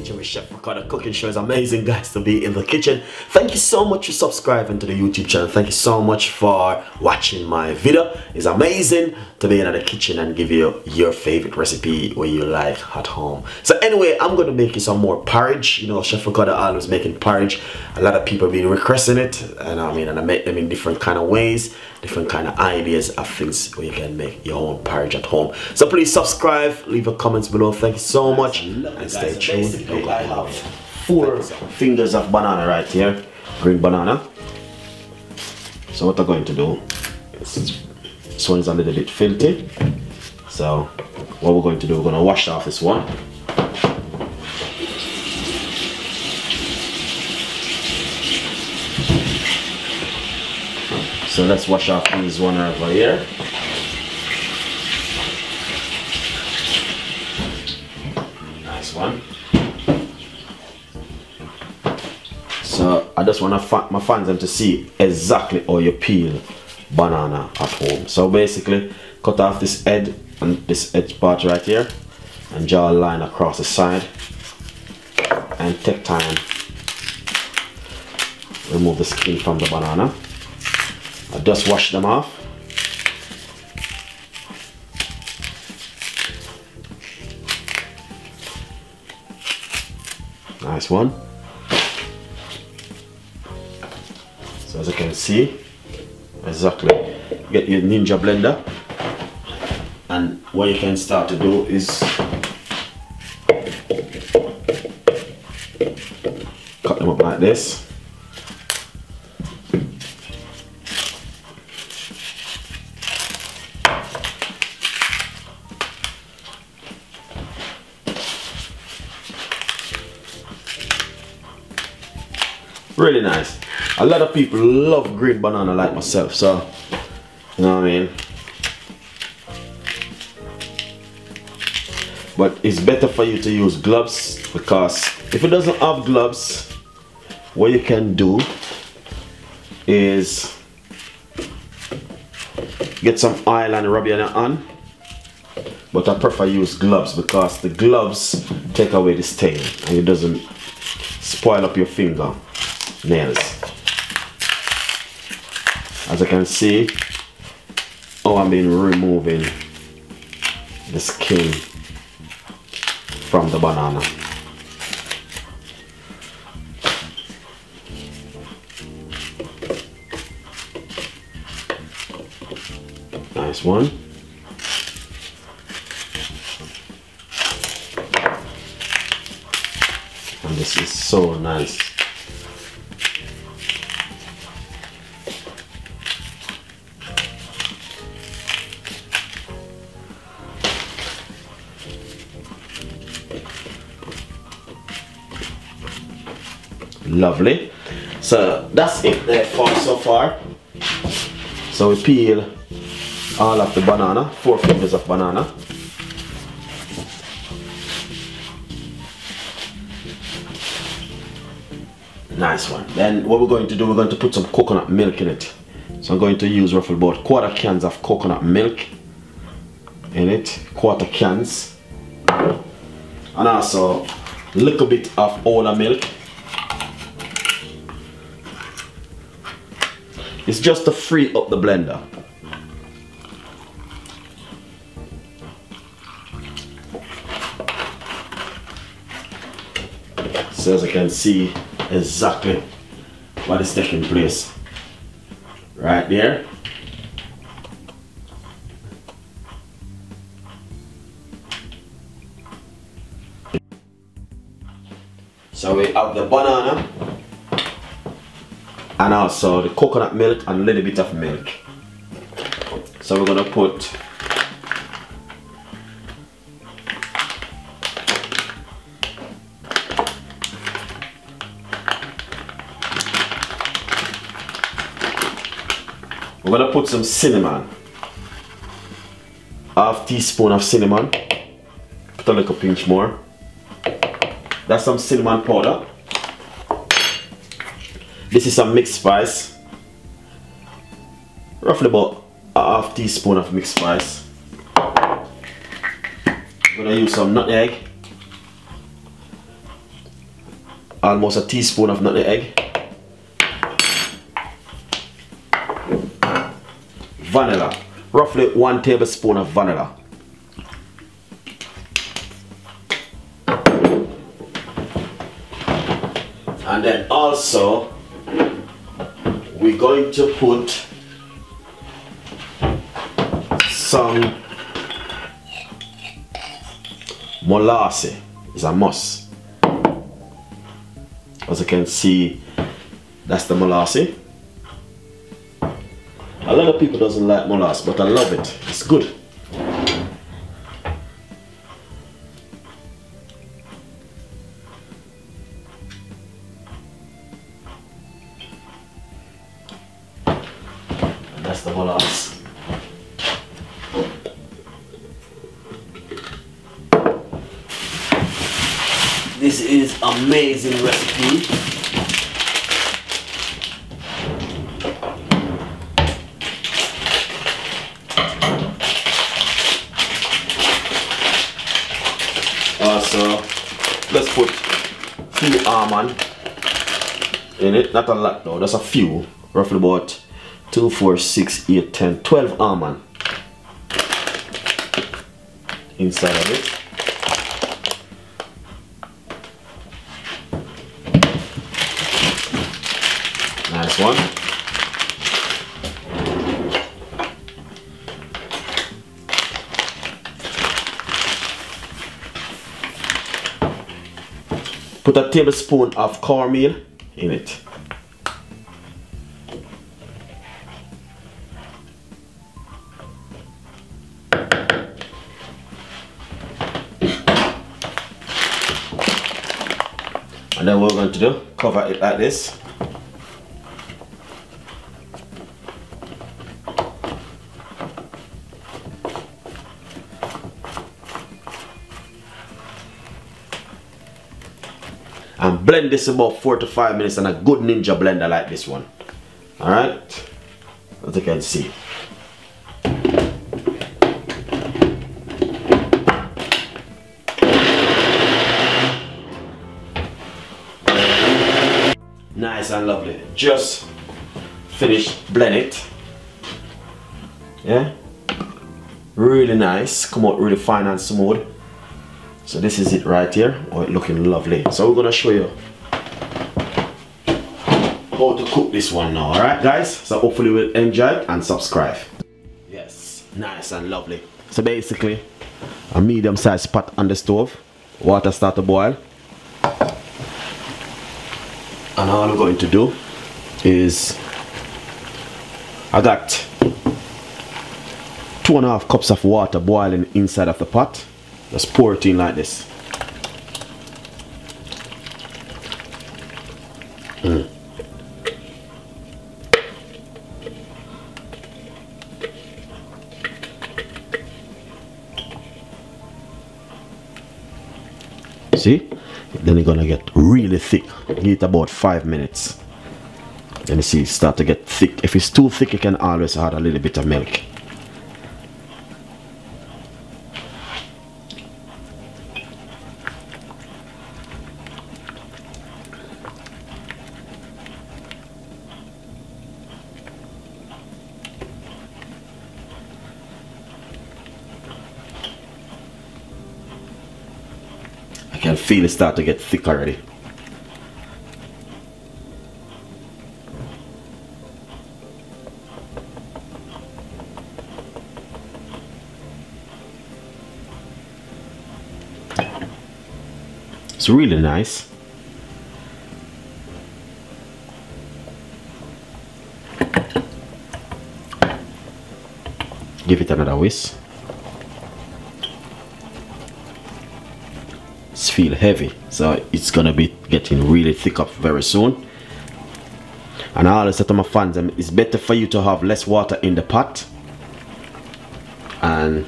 Kitchen with Chef Ricardo. Cooking show is amazing, guys, to be in the kitchen. Thank you so much for subscribing to the YouTube channel. Thank you so much for watching my video. It's amazing to be in the kitchen and give you your favorite recipe where you like at home. So anyway, I'm going to make you some more porridge. You know, Chef Ricardo always making porridge. A lot of people have been requesting it, and I make them in different kind of ways, different kind of ideas of things where you can make your own porridge at home. So please subscribe, leave a comments below. Thank you so much, and stay tuned. I have 4 fingers of banana right here, green banana. So what I'm going to do is, this one is a little bit filthy, so what we're going to do, we're going to wash off this one. So let's wash off this one over here. Nice one. So I just want my fans them to see exactly how you peel banana at home. So basically, cut off this head and this edge part right here, and draw a line across the side, and take time. Remove the skin from the banana. I just wash them off. Nice one. So as you can see, exactly, get your ninja blender, and what you can start to do is cut them up like this. Really nice. A lot of people love green banana like myself, so you know what I mean. But it's better for you to use gloves, because if it doesn't have gloves, what you can do is get some oil and rub it on. But I prefer use gloves, because the gloves take away the stain and it doesn't spoil up your finger nails. As you can see, I've been removing the skin from the banana. Nice one. And this is so nice. Lovely. So that's it there for so far. So we peel all of the banana, 4 fingers of banana. Nice one. Then what we're going to do, we're going to put some coconut milk in it. So I'm going to use roughly about 1/4 cans of coconut milk in it, 1/4 cans, and also a little bit of whole milk. It's just to free up the blender. So as you can see, exactly what is taking place right there. So we have the banana and also the coconut milk and a little bit of milk. So we're gonna put some cinnamon, 1/2 teaspoon of cinnamon, put a little pinch more. That's some cinnamon powder. This is some mixed spice, roughly about 1/2 teaspoon of mixed spice. I'm gonna use some nutmeg, almost a teaspoon of nutmeg. Vanilla, roughly 1 tablespoon of vanilla. And then also we're going to put some molasses. It's a must. As you can see, that's the molasses. A lot of people doesn't like molasses, but I love it. It's good. And that's the molasses. This is amazing recipe. Also, let's put a few almond in it. Not a lot though, just a few. Roughly about 2, 4, 6, 8, 10, 12 almond inside of it. Nice one. Put a tablespoon of cornmeal in it. And then what we're going to do, cover it like this. And blend this about 4 to 5 minutes on a good ninja blender like this one. Alright, as you can see. Nice and lovely. Just finish blend it. Yeah, really nice. Come out really fine and smooth. So this is it right here. Oh, it's looking lovely. So we're gonna show you how to cook this one now. Alright guys, so hopefully you will enjoy it and subscribe. Yes, nice and lovely. So basically a medium sized pot on the stove. Water start to boil. And all I'm going to do is, I got 2.5 cups of water boiling inside of the pot. Just pour it in like this. See? Then it's gonna get really thick. Give it about 5 minutes. Then you see it start to get thick. If it's too thick, you can always add a little bit of milk. I can feel it start to get thick already. It's really nice. Give it another whisk. It's feel heavy, so it's gonna be getting really thick up very soon. And I always say to my fans, it's better for you to have less water in the pot and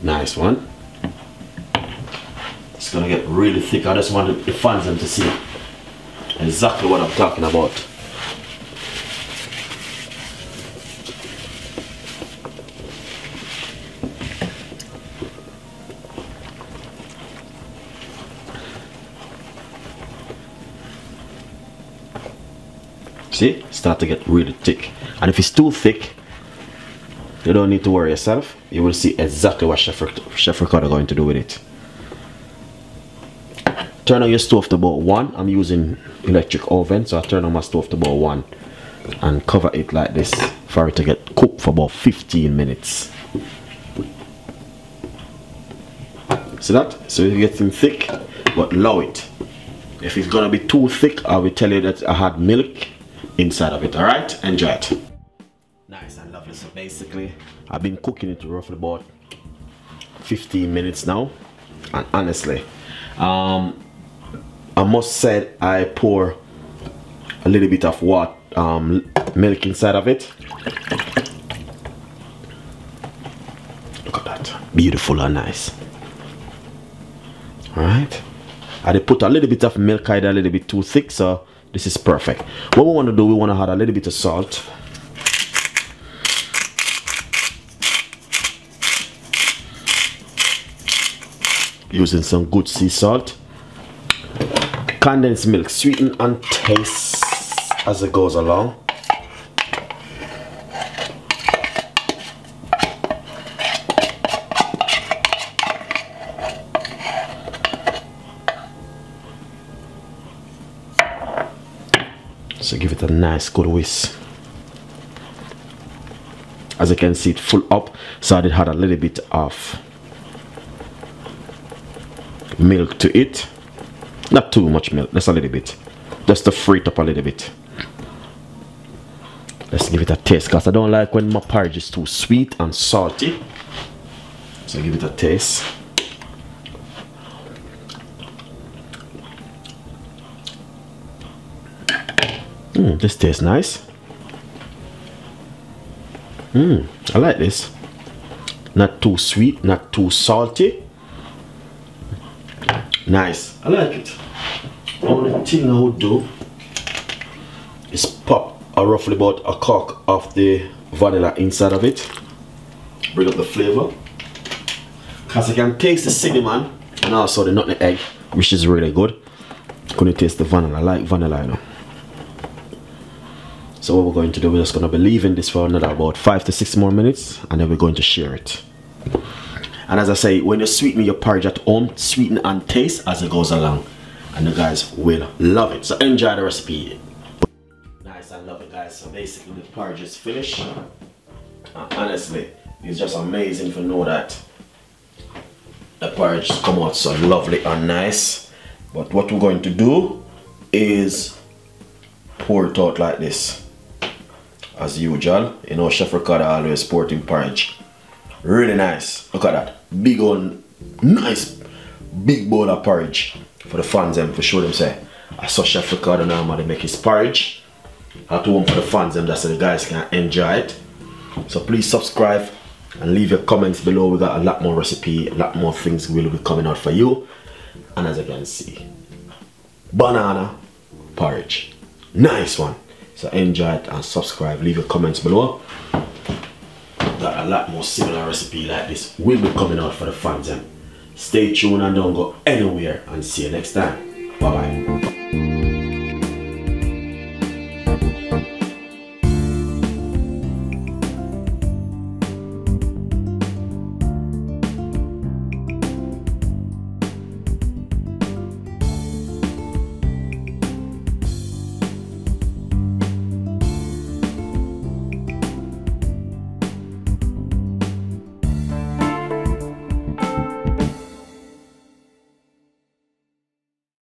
nice one. It's gonna get really thick. I just want the fans to see exactly what I'm talking about. See, start to get really thick. And if it's too thick, you don't need to worry yourself. You will see exactly what Chef Ricardo going to do with it. Turn on your stove to about 1. I'm using electric oven, so I turn on my stove to about 1 and cover it like this for it to get cooked for about 15 minutes. See that? So it's getting thick, but low it. If it's gonna be too thick, I will tell you that I had milk inside of it. Alright, enjoy it. Nice and lovely. So basically, I've been cooking it roughly about 15 minutes now, and honestly, I must say I pour a little bit of milk inside of it. Look at that, beautiful and nice. All right, I did put a little bit of milk, either a little bit too thick, so this is perfect. What we want to do, we want to add a little bit of salt. Using some good sea salt. Condensed milk, sweeten and taste as it goes along. So give it a nice good whisk. As you can see, it full up, so I did add a little bit of milk to it. Not too much milk, just a little bit, just to free it up a little bit. Let's give it a taste, because I don't like when my porridge is too sweet and salty. So give it a taste. This tastes nice. I like this. Not too sweet, not too salty. Nice, I like it. Only thing I would do is pop roughly about a cork of the vanilla inside of it. Bring up the flavor. Because I can taste the cinnamon and also the nutmeg egg, which is really good. Couldn't taste the vanilla, I like vanilla, you know. So what we're going to do, we're just going to be leaving this for another about 5 to 6 more minutes, and then we're going to share it. And as I say, when you sweeten your porridge at home, sweeten and taste as it goes along, and you guys will love it. So enjoy the recipe. Nice, I love it, guys. So basically the porridge is finished, and honestly, it's just amazing to know that the porridge come out so lovely and nice. But what we're going to do is pour it out like this. As usual, you know, Chef Ricardo always sporting porridge. Really nice. Look at that. Big old, nice, big bowl of porridge for the fans them, for sure them say. I saw Chef Ricardo normally make his porridge at home for the fans them, so the guys can enjoy it. So please subscribe and leave your comments below. We got a lot more recipe, a lot more things will be coming out for you. And as you can see, banana porridge. Nice one. So enjoy it and subscribe, leave your comments below. Got a lot more similar recipe like this will be coming out for the fans. Stay tuned and don't go anywhere, and see you next time. Bye bye.